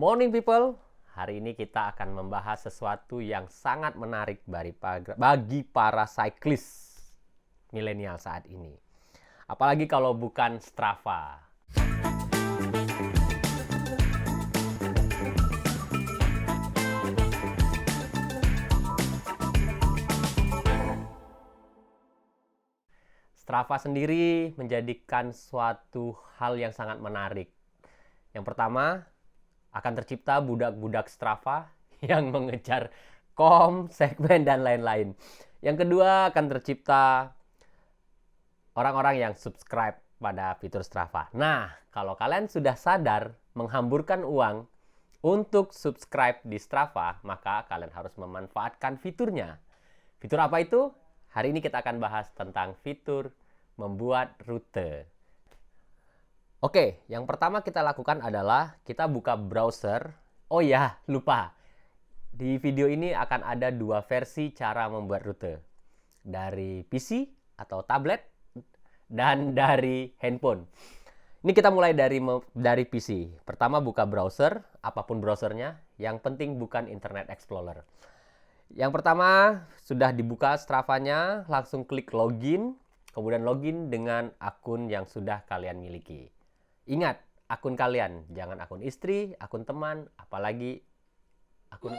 Morning people, hari ini kita akan membahas sesuatu yang sangat menarik bagi para cyclist milenial saat ini. Apalagi kalau bukan Strava. Strava sendiri menjadikan suatu hal yang sangat menarik. Yang pertama, akan tercipta budak-budak Strava yang mengejar segmen, dan lain-lain. Yang kedua, akan tercipta orang-orang yang subscribe pada fitur Strava. Nah, kalau kalian sudah sadar menghamburkan uang untuk subscribe di Strava, maka kalian harus memanfaatkan fiturnya. Fitur apa itu? Hari ini kita akan bahas tentang fitur membuat rute. Oke, yang pertama kita lakukan adalah kita buka browser. Oh ya, lupa. Di video ini akan ada dua versi cara membuat rute. Dari PC atau tablet dan dari handphone. Ini kita mulai dari PC. Pertama buka browser, apapun browsernya. Yang penting bukan Internet Explorer. Yang pertama sudah dibuka Strava-nya, langsung klik login, kemudian login dengan akun yang sudah kalian miliki. Ingat, akun kalian, jangan akun istri, akun teman, apalagi akun...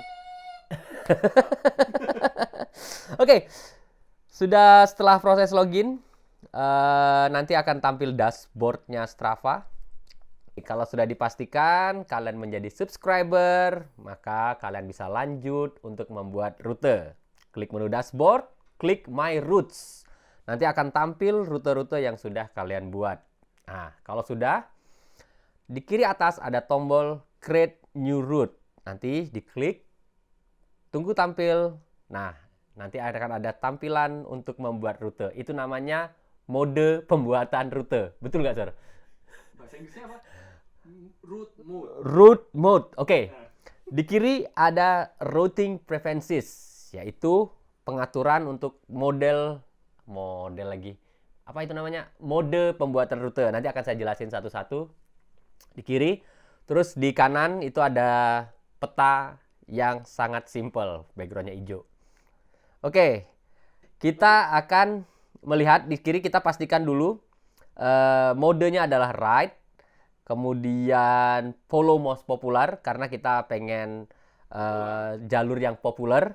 Oke, setelah proses login, nanti akan tampil dashboard-nya Strava. Kalau sudah dipastikan kalian menjadi subscriber, maka kalian bisa lanjut untuk membuat rute. Klik menu dashboard, klik My Routes. Nanti akan tampil rute-rute yang sudah kalian buat. Nah, kalau sudah, di kiri atas ada tombol Create New Route. Nanti diklik, tunggu tampil. Nah, nanti akan ada tampilan untuk membuat rute. Itu namanya mode pembuatan rute. Betul nggak, Sir? Bahasa Inggrisnya apa? Route mode. Route mode. Oke. Di kiri ada routing preferences, yaitu pengaturan untuk model lagi. Apa itu namanya? Mode pembuatan rute. Nanti akan saya jelasin satu-satu. Di kiri. Terus di kanan itu ada peta yang sangat simple, backgroundnya hijau. Oke. Kita akan melihat di kiri, kita pastikan dulu modenya adalah right. Kemudian follow most popular, karena kita pengen jalur yang populer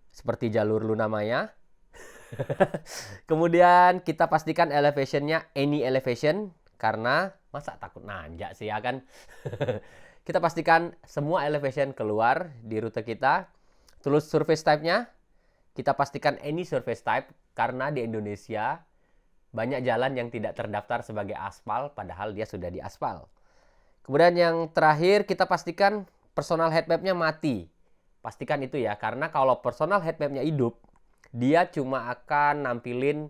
seperti jalur Luna Maya. Kemudian kita pastikan elevationnya any elevation, karena masa takut nanjak sih ya kan. Kita pastikan semua elevation keluar di rute kita. Terus surface type-nya kita pastikan any surface type, karena di Indonesia banyak jalan yang tidak terdaftar sebagai aspal, padahal dia sudah diaspal. Kemudian yang terakhir, kita pastikan personal heat map-nya mati. Pastikan itu ya, karena kalau personal heat map-nya hidup, dia cuma akan nampilin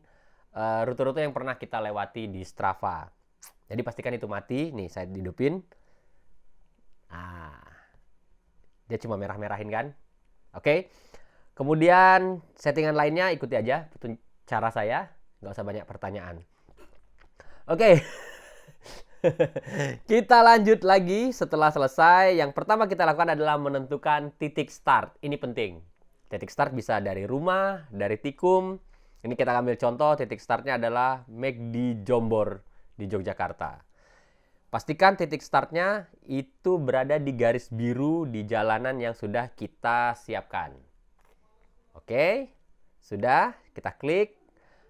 rute-rute yang pernah kita lewati di Strava. Jadi pastikan itu mati. Nih, saya hidupin. Dia cuma merah-merahin kan? Oke. Kemudian settingan lainnya ikuti aja cara saya. Nggak usah banyak pertanyaan. Oke. Kita lanjut lagi setelah selesai. Yang pertama kita lakukan adalah menentukan titik start. Ini penting. Titik start bisa dari rumah, dari Tikum. Ini kita ambil contoh, titik startnya adalah McD Jombor di Yogyakarta. Pastikan titik startnya itu berada di garis biru di jalanan yang sudah kita siapkan. Oke, sudah, kita klik.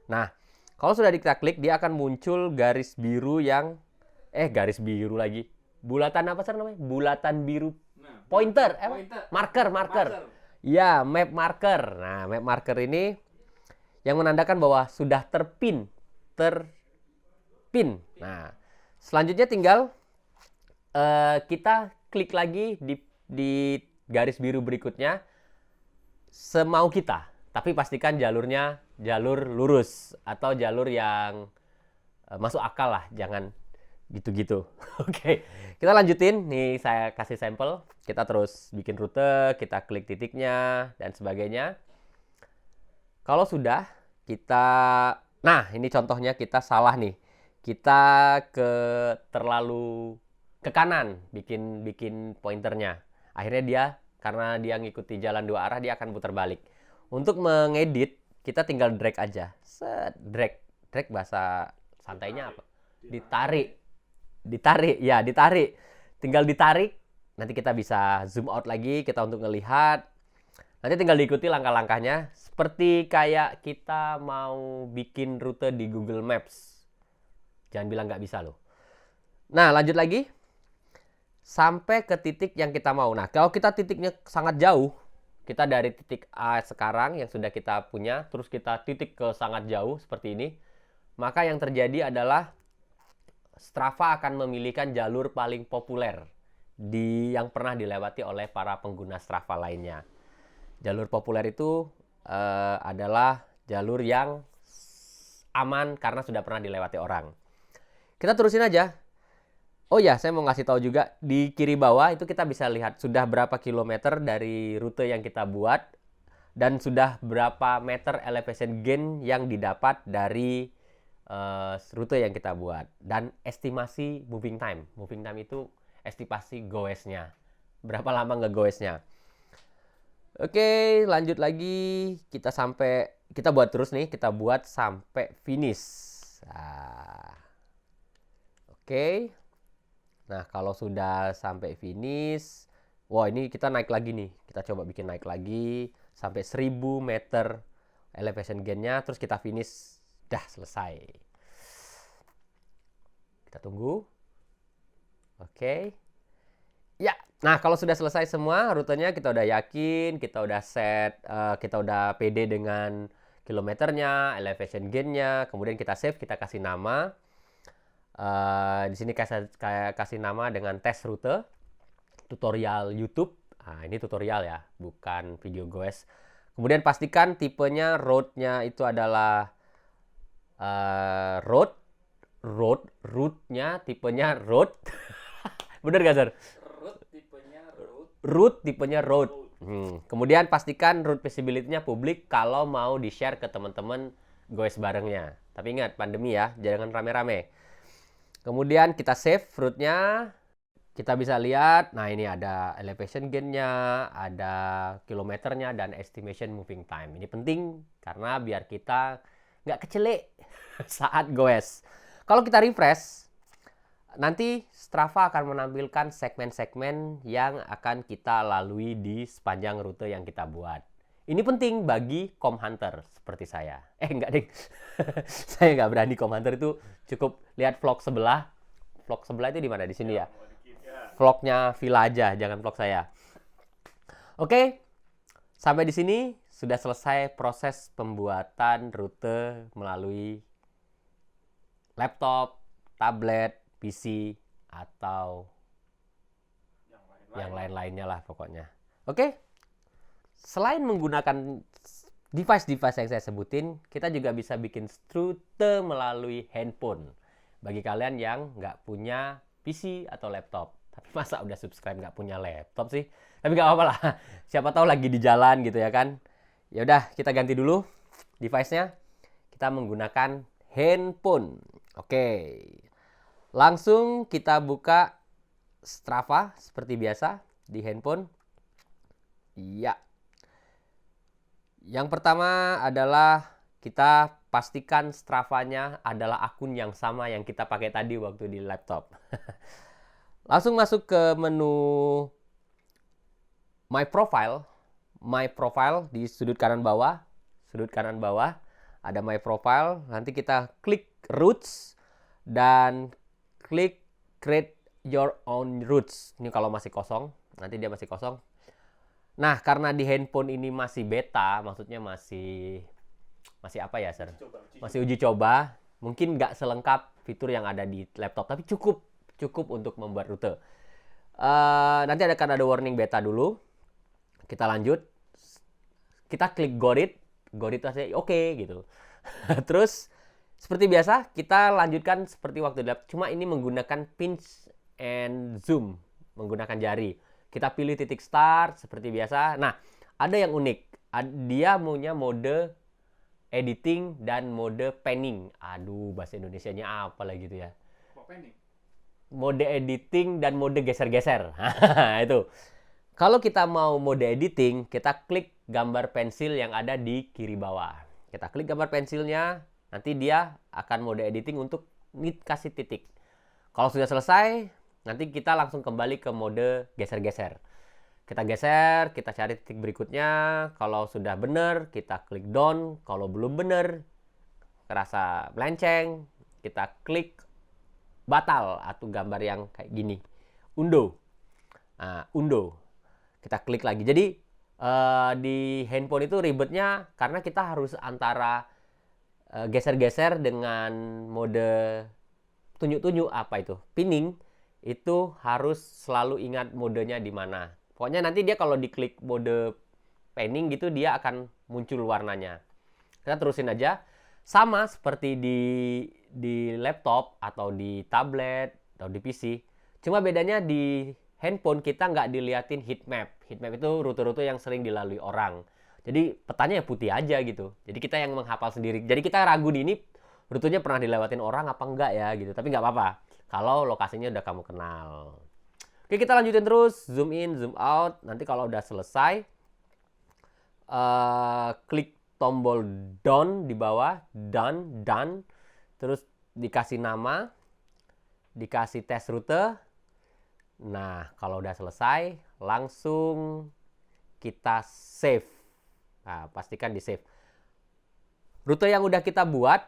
Nah, kalau sudah kita klik, dia akan muncul garis biru yang garis biru lagi. Bulatan apa sih namanya? Bulatan biru. Pointer. Marker. Ya, map marker. Nah, map marker ini yang menandakan bahwa sudah terpin. Nah, selanjutnya tinggal kita klik lagi di garis biru berikutnya semau kita. Tapi pastikan jalurnya jalur lurus atau jalur yang masuk akal lah, jangan gitu-gitu. Oke, kita lanjutin. Nih saya kasih sampel. Kita terus bikin rute, kita klik titiknya dan sebagainya. Kalau sudah nah ini contohnya kita salah nih. Kita terlalu ke kanan, bikin pointernya. Akhirnya dia karena dia ngikuti jalan dua arah, dia akan putar balik. Untuk mengedit, kita tinggal drag aja. Set, drag bahasa santainya apa? Ditarik. Ya, ditarik. Tinggal ditarik. Nanti kita bisa zoom out lagi, kita untuk ngelihat. Nanti tinggal diikuti langkah-langkahnya. Seperti kayak kita mau bikin rute di Google Maps. Jangan bilang nggak bisa loh. Nah, lanjut lagi. Sampai ke titik yang kita mau. Nah, kalau kita titiknya sangat jauh, kita dari titik A sekarang yang sudah kita punya, terus kita titik ke sangat jauh seperti ini, maka yang terjadi adalah Strava akan memilihkan jalur paling populer yang pernah dilewati oleh para pengguna Strava lainnya. Jalur populer itu adalah jalur yang aman karena sudah pernah dilewati orang. Kita terusin aja. Oh ya, saya mau ngasih tahu juga di kiri bawah itu kita bisa lihat sudah berapa kilometer dari rute yang kita buat dan sudah berapa meter elevation gain yang didapat dari rute yang kita buat dan estimasi moving time. Moving time itu estimasi goesnya. Berapa lama ngegoesnya. Oke, lanjut lagi. Kita buat terus nih, kita buat sampai finish. Nah, oke. Nah, kalau sudah sampai finish, wah ini kita naik lagi nih. Kita coba bikin naik lagi sampai 1000 meter elevation gain-nya, terus kita finish. Dah selesai. Kita tunggu. Oke. Ya, nah kalau sudah selesai semua rutenya, kita udah yakin, kita udah set, kita udah pede dengan kilometernya, elevation gain-nya, kemudian kita save, kita kasih nama. Di sini kasih nama dengan tes rute tutorial YouTube. Nah, ini tutorial ya, bukan video goes. Kemudian pastikan tipenya route-nya itu adalah route-nya tipenya road. Bener gak, Sir? Route tipenya road. Kemudian pastikan route visibility-nya publik kalau mau di-share ke teman-teman goes barengnya. Tapi ingat, pandemi ya, jangan rame-rame. Kemudian kita save route-nya, kita bisa lihat, nah ini ada elevation gain-nya, ada kilometernya, dan estimation moving time. Ini penting karena biar kita nggak kecelik saat goes. Kalau kita refresh, nanti Strava akan menampilkan segmen-segmen yang akan kita lalui di sepanjang rute yang kita buat. Ini penting bagi com hunter seperti saya. Enggak deh. Saya nggak berani com hunter, itu cukup lihat vlog sebelah. Vlog sebelah itu di mana? Di sini ya. Vlognya Villa aja, jangan vlog saya. Oke. Sampai di sini sudah selesai proses pembuatan rute melalui laptop, tablet, PC atau yang lain-lainnya lah pokoknya. Oke. Selain menggunakan device-device yang saya sebutin, kita juga bisa bikin rute melalui handphone. Bagi kalian yang nggak punya PC atau laptop. Tapi masa udah subscribe nggak punya laptop sih? Tapi nggak apa-apa lah. Siapa tahu lagi di jalan gitu ya kan. Ya udah, kita ganti dulu device-nya. Kita menggunakan handphone. Oke. Langsung kita buka Strava seperti biasa di handphone. Iya. Yang pertama adalah kita pastikan Strava-nya adalah akun yang sama yang kita pakai tadi waktu di laptop. Langsung masuk ke menu My Profile. My Profile di sudut kanan bawah. Sudut kanan bawah ada My Profile. Nanti kita klik Routes dan klik Create Your Own Routes. Ini kalau masih kosong, nanti dia masih kosong. Nah, karena di handphone ini masih beta, maksudnya masih apa ya, Sir? Masih uji coba. Mungkin nggak selengkap fitur yang ada di laptop, tapi cukup untuk membuat rute. Nanti akan ada warning beta dulu. Kita lanjut. Kita klik Got It. Got It aja oke gitu. Terus seperti biasa, kita lanjutkan seperti waktu di laptop. Cuma ini menggunakan pinch and zoom, menggunakan jari. Kita pilih titik start seperti biasa. Nah, ada yang unik. Dia punya mode editing dan mode panning. Aduh, bahasa Indonesianya apa lagi gitu ya? Panning. mode editing dan mode geser-geser. Itu. Kalau kita mau mode editing, kita klik gambar pensil yang ada di kiri bawah. Kita klik gambar pensilnya, nanti dia akan mode editing untuk kasih titik. Kalau sudah selesai, nanti kita langsung kembali ke mode geser-geser. Kita geser, kita cari titik berikutnya. Kalau sudah benar, kita klik down. Kalau belum benar, kerasa melenceng, kita klik batal atau gambar yang kayak gini. Undo. Nah, undo. Kita klik lagi. Jadi di handphone itu ribetnya karena kita harus antara geser-geser dengan mode tunjuk-tunjuk apa itu pinning, itu harus selalu ingat modenya di mana. Pokoknya nanti dia kalau diklik mode panning gitu dia akan muncul warnanya. Kita terusin aja. Sama seperti di laptop atau di tablet atau di PC. Cuma bedanya di handphone kita nggak diliatin heat map. Heat map itu rute-rute yang sering dilalui orang. Jadi petanya ya putih aja gitu. Jadi kita yang menghafal sendiri. Jadi kita ragu di ini rutenya pernah dilewatin orang apa enggak ya gitu. Tapi nggak apa-apa kalau lokasinya udah kamu kenal. Oke, kita lanjutin terus. Zoom in, zoom out. Nanti kalau udah selesai, klik tombol done di bawah. Done. Terus dikasih nama. Dikasih tes rute. Nah, kalau udah selesai, langsung kita save. Nah, pastikan di save. Rute yang udah kita buat,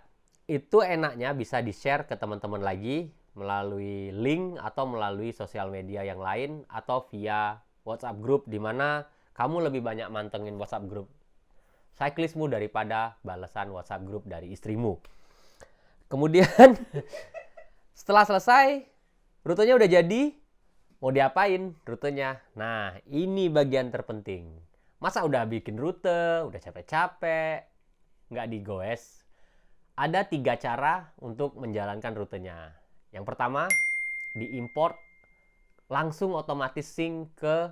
itu enaknya bisa di-share ke teman-teman lagi melalui link atau melalui sosial media yang lain atau via WhatsApp group di mana kamu lebih banyak mantengin WhatsApp group cyclistmu daripada balasan WhatsApp group dari istrimu. Kemudian setelah selesai, rutenya udah jadi. Mau diapain rutenya? Nah, ini bagian terpenting. Masa udah bikin rute, udah capek-capek, nggak digoes? Ada 3 cara untuk menjalankan rutenya. Yang pertama, diimport langsung otomatis sync ke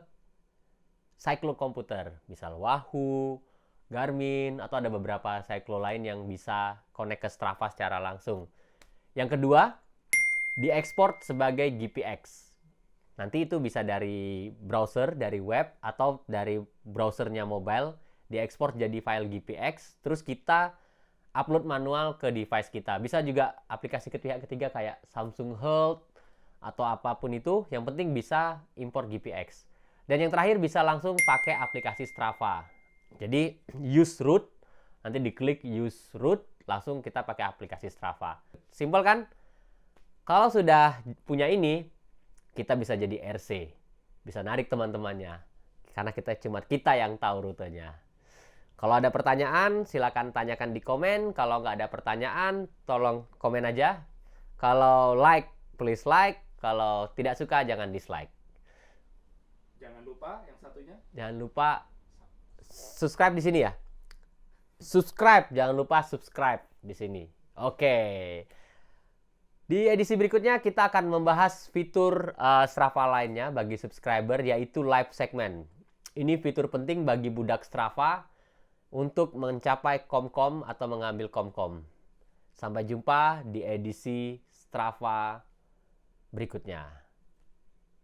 cyclo komputer. Misal Wahoo, Garmin, atau ada beberapa cyclo lain yang bisa connect ke Strava secara langsung. Yang kedua, diekspor sebagai GPX. Nanti itu bisa dari browser, dari web, atau dari browsernya mobile, diekspor jadi file GPX, terus kita upload manual ke device kita. Bisa juga aplikasi pihak ketiga kayak Samsung Health, atau apapun itu, yang penting bisa import GPX. Dan yang terakhir bisa langsung pakai aplikasi Strava. Jadi use route, nanti diklik use route, langsung kita pakai aplikasi Strava. Simpel kan? Kalau sudah punya ini, kita bisa jadi RC, bisa narik teman-temannya, karena kita yang tahu rutenya. Kalau ada pertanyaan, silakan tanyakan di komen. Kalau nggak ada pertanyaan, tolong komen aja. Kalau like, please like. Kalau tidak suka, jangan dislike. Jangan lupa yang satunya. Jangan lupa subscribe di sini ya. Subscribe, jangan lupa subscribe di sini. Oke. Di edisi berikutnya kita akan membahas fitur Strava lainnya bagi subscriber, yaitu live segment. Ini fitur penting bagi budak Strava untuk mencapai kom-kom atau mengambil kom-kom. Sampai jumpa di edisi Strava berikutnya.